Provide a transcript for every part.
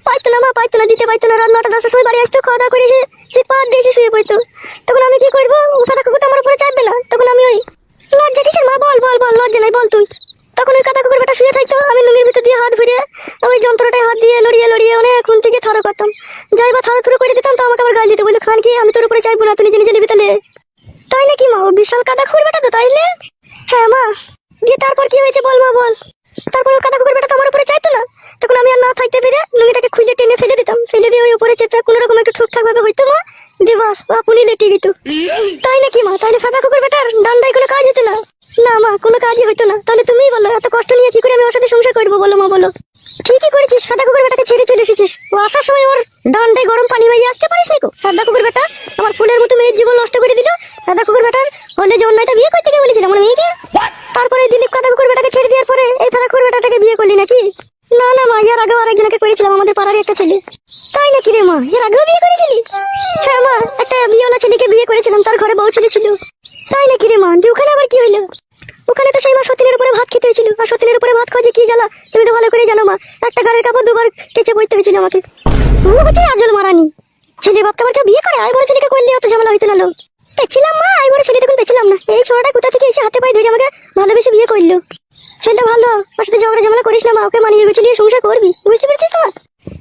পাইতো না মা, পাইতো না, দিতে পাইতো না। রাত 9টা 10টার সময় বাড়ি আসতো, খাওয়া দাওয়া করে যে পা দিয়েছে শুয়ে পড়তো। তখন আমি কি করবো? কাদা কুকুর তো আমার উপরে চাপবে না। তখন আমি ওই লজ্জা কিসের মা, বল বল বল, লজ্জা নাই বল তুই। তখন ওই কাদা কুকুর বেটা শুয়ে থাকতো, আমি লুঙ্গির ভিতর দিয়ে হাত ঘুরিয়ে ওই যন্ত্রটায় হাত দিয়ে লড়িয়ে লড়িয়ে অনেকক্ষণ থেকে থারো করতাম। যাই বা থারো থুরো করে দিতাম, তো আমাকে আবার গাল দিতে বলতো, খান কি আমি তোর উপরে চাইবো না, তুই নিজে নিজে নিবি তাহলে। তাই নাকি মা? ও বিশাল কাদা কুকুর বেটা তো তাইলে? হ্যাঁ মা। দিয়ে তারপর কি হয়েছে বল মা, বল। তারপর ওই কাদা কুকুর বেটা তো আমার উপরে চাইতো না। তখন আমি আর না থাকতে পেরে লুঙ্গিটাকে খুলে টেনে ফেলে দিতাম, ফেলে দিয়ে ওই উপরে চেপে কোনো রকম একটু ঠিকঠাক ভাবে হইতো মা, দিয়ে বাস আপনি লেটে দিত। তাই নাকি মা? তাহলে কাদা কুকুর বেটার ডান্ডায় কোনো কাজ হতো না? না মা, কোনো কাজই হইতো না। তাহলে তুমিই বলো, এত কষ্ট নিয়ে কি করে আমি ওর সাথে সংসার করবো বলো মা, বলো। ঠিকই করেছিস, সাদা কুকুর বেটাকে ছেড়ে চলে এসেছিস। ও আসার সময় ওর ডান্ডায় গরম পানি মাইয়ে আসতে পারিস নি? সাদা কুকুর বেটা আমার ফুলের মতো মেয়ের জীবন নষ্ট করে দিল। সাদা কুকুর বেটার হলে যে অন্যটা বিয়ে করতে গিয়ে বলেছিলাম আমার মেয়েকে। তারপরে দিলীপ কাদা কুকুর বেটাকে ছেড়ে দেওয়ার পরে এই সাদা কুকুর বেটাটাকে বিয়ে করলি নাকি? না না মা, এর আগেও আরেকজনকে করেছিলাম, আমাদের পাড়ারই একটা ছেলে। তাই নাকি রে মা? এর আগেও বিয়ে করেছিলি? হ্যাঁ মা, একটা বিয়েওয়ালা ছেলেকে বিয়ে করেছিলাম, তার ঘরে বউ ছেলে ছিল। তাই নাকি রে মা? দিয়ে ওখানে আবার কি হইলো? ওখানে তো সেই মা সতীনের উপরে ভাত খেতে হয়েছিল, আর সতীনের উপরে ভাত খাওয়া যে কি জ্বালা তুমি তো ভালো করে জানো মা। একটা গাড়ির কাপড় দুবার কেচে বইতে হয়েছিল আমাকে। ও হচ্ছে আজল মারানি। ছেলে বাপকে আবার কেউ বিয়ে করে? আই বড় ছেলেকে করলে অত ঝামেলা হইতো না লো। পেছিলাম মা, আই বড় ছেলে তখন পেছিলাম না। এই ছোড়াটা কোথা থেকে এসে হাতে পায়ে ধরে আমাকে ভালোবেসে বিয়ে করলো। ছেলেটা ভালো, ওর সাথে ঝগড়া ঝামেলা করিস না মা, ওকে মানিয়ে গুছিয়ে সংসার করবি, বুঝতে পেরেছিস তো?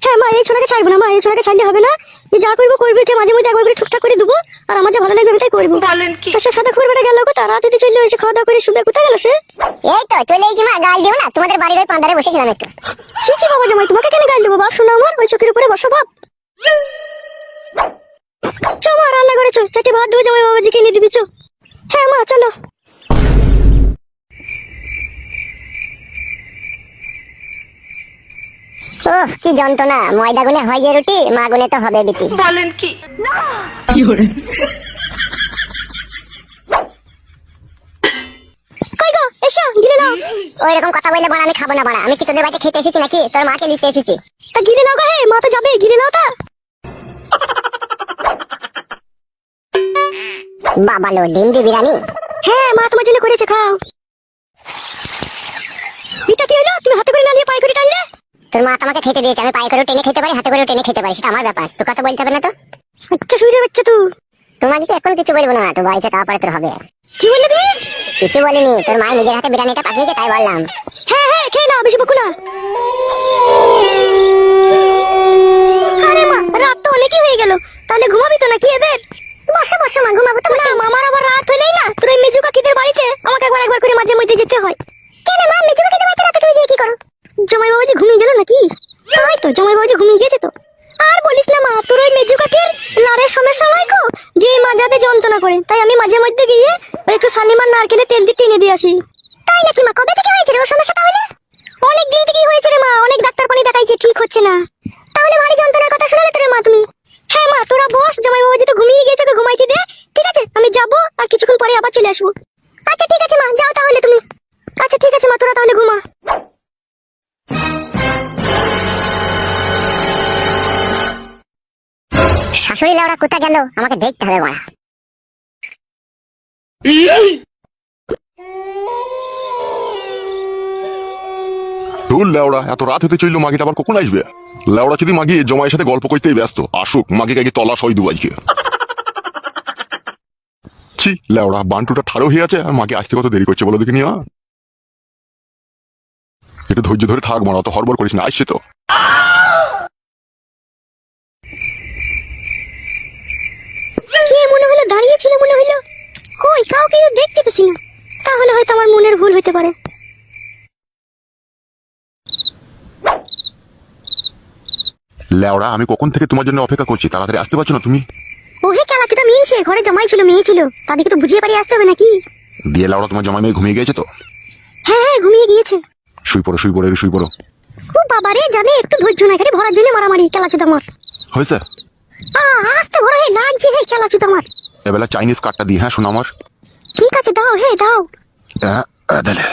হ্যাঁ মা, এই ছোড়াকে ছাড়বো না মা, এই ছোড়াকে ছাড়লে হবে না। যে যা করবো করবি, কে মাঝে মধ্যে একবার করে ঠিকঠাক করে দেবো, আর আমার যা ভালো লাগবে আমি তাই করবো। তো সে সাদা কুকুর বেটা গেল কোথা? রাতে চলে এসে খাওয়া দাওয়া করে শুবে কোথায় গেল সে? এই তো চলে এসেছি মা, গাল দিও না, তোমাদের বাড়ির ওই পান্ডারে বসেছিলাম একটু। ছি ছি বাবা জামাই, তোমাকে কেন গাল দেবো বাপ? শোনো আমার, ওই চোখের উপরে বসো বাপ। চো মা, রান্না করে চো, চারটে ভাত দেবো জামাই বাবাজিকে এনে দিবি চো। হ্যাঁ মা চলো। ওহ কি যন্ত্রণা, ময়দা গুনে হয় যে রুটি, মা গুনে তো হবে বিটি। বলেন কি? কই গো, এসো গিলে নাও। ওই রকম কথা বললে বাড়া আমি খাবো না বাড়া। আমি কি তোদের বাড়িতে খেতে এসেছি নাকি তোর মাকে নিতে এসেছি? তা গিলে নাও গো, হে মা তো যাবে, গিলে নাও তা। বাবা লো, ডিম দি বিরিয়ানি। হ্যাঁ মা তোমার জন্য করেছে, খাও। এটা কি হলো? তুমি হাতে করে না নিয়ে পায়ে করে টানলে? তোর মা তোমাকে খেতে দিয়েছে, আমি পায়ে করে টেনে খেতে পারি, হাতে করে টেনে খেতে পারি, সেটা আমার ব্যাপার, তোর কথা বলতে হবে না তো। আচ্ছা শুয়ে বাচ্চা তুই। তোমাকে কি এখন কিছু বলবো না, তো বাড়িতে তারপরে তোর হবে। কি বললে তুমি? কিছু বলিনি, তোর মা নিজের হাতে বিরিয়ানিটা পাঠিয়েছে তাই বললাম। হ্যাঁ হ্যাঁ খেয়ে নাও, বেশি বকো না। আরে মা, রাত তো অনেকই হয়ে গেল, তাহলে ঘুমাবি তো নাকি এবার? বসো বসো মা, ঘুমাবো তো। না মামার আবার রাত হলেই না তোর এই মেজু কাকিদের বাড়িতে আমাকে একবার একবার করে মাঝে মধ্যে যেতে হয়। কেন মা, মেজু কাকিদের বাড়িতে রাতে তুমি গিয়ে কি করো? জামাই বাবাজি ঘুমিয়ে গেল নাকি? তাই তো, জামাই বাবাজি ঘুমিয়ে গেছে তো। আর বলিস না মা, তোর ওই মেজু কাকির লারের সমস্যা নয় গো, যে এই মাঝাতে যন্ত্রণা করে, তাই আমি মাঝে মধ্যে গিয়ে ওই একটু শালিমার নারকেলে তেল দিয়ে টেনে দিয়ে আসি। তাই নাকি মা? কবে থেকে হয়েছে রে ওর সমস্যা তাহলে? অনেক দিন থেকেই হয়েছে রে মা, অনেক ডাক্তার পানি দেখাইছে, ঠিক হচ্ছে না। তাহলে ভারী যন্ত্রণার কথা শোনালে তো রে মা তুমি। হ্যাঁ মা, তোরা বস, জামাই বাবাজি তো ঘুমিয়ে গেছে, ওকে ঘুমাইতে দে। ঠিক আছে, আমি যাবো, আর কিছুক্ষণ পরে আবার চলে আসবো। আচ্ছা ঠিক আছে মা, যাও তাহলে তুমি। আচ্ছা ঠিক আছে মা, তোরা তাহলে ঘুমা। শাশুড়ি লাউড়া কোথা গেল, আমাকে দেখতে হবে মারা। তোর লেওড়া এত রাত হতে চললো, মাগিটা আবার কখন আসবে? লেওড়া যদি মাগি জমায়ের সাথে গল্প করতেই ব্যস্ত, আসুক মাগিকে আগে তলা সই দুবাইকে। ছি লেওড়া, বান্টুটা ঠাড়ো হয়ে আছে আর মাকে আসতে কত দেরি করছে বলো দেখিনি। একটু ধৈর্য ধরে থাক মারা, অত হড়বড় করিস না, আসছে তো। কে মনে হলো দাঁড়িয়ে ছিল, মনে হলো কই কাউকে দেখতে পেছি না। তাহলে হয়তো আমার মনের ভুল হতে পারে। লেওড়া, আমি কখন থেকে তোমার জন্য অপেক্ষা করছি, তাড়াতাড়ি আসতে পারছো না তুমি? ওহে খেলা কিটা মিনছে, ঘরে জামাই ছিল, মেয়ে ছিল, তাদেরকে তো বুঝিয়ে পারিয়ে আসতে হবে নাকি? দিয়ে লেওড়া, তোমার জামাই মেয়ে ঘুমিয়ে গেছে তো? হ্যাঁ হ্যাঁ ঘুমিয়ে গিয়েছে। শুই পড়ো শুই পড়ো, শুই পড়ো। ও বাবা রে, জানে একটু ধৈর্য না, এখানে ভরার জন্য মারামারি, খেলা চুদা আমার। হয়েছে? আস্তে ভরা, হে লাগছে, হে খেলা চুদা আমার। এবেলা চাইনিজ কার্ডটা দিই, হ্যাঁ শোনো আমার। ঠিক আছে দাও, হে দাও। দিলে।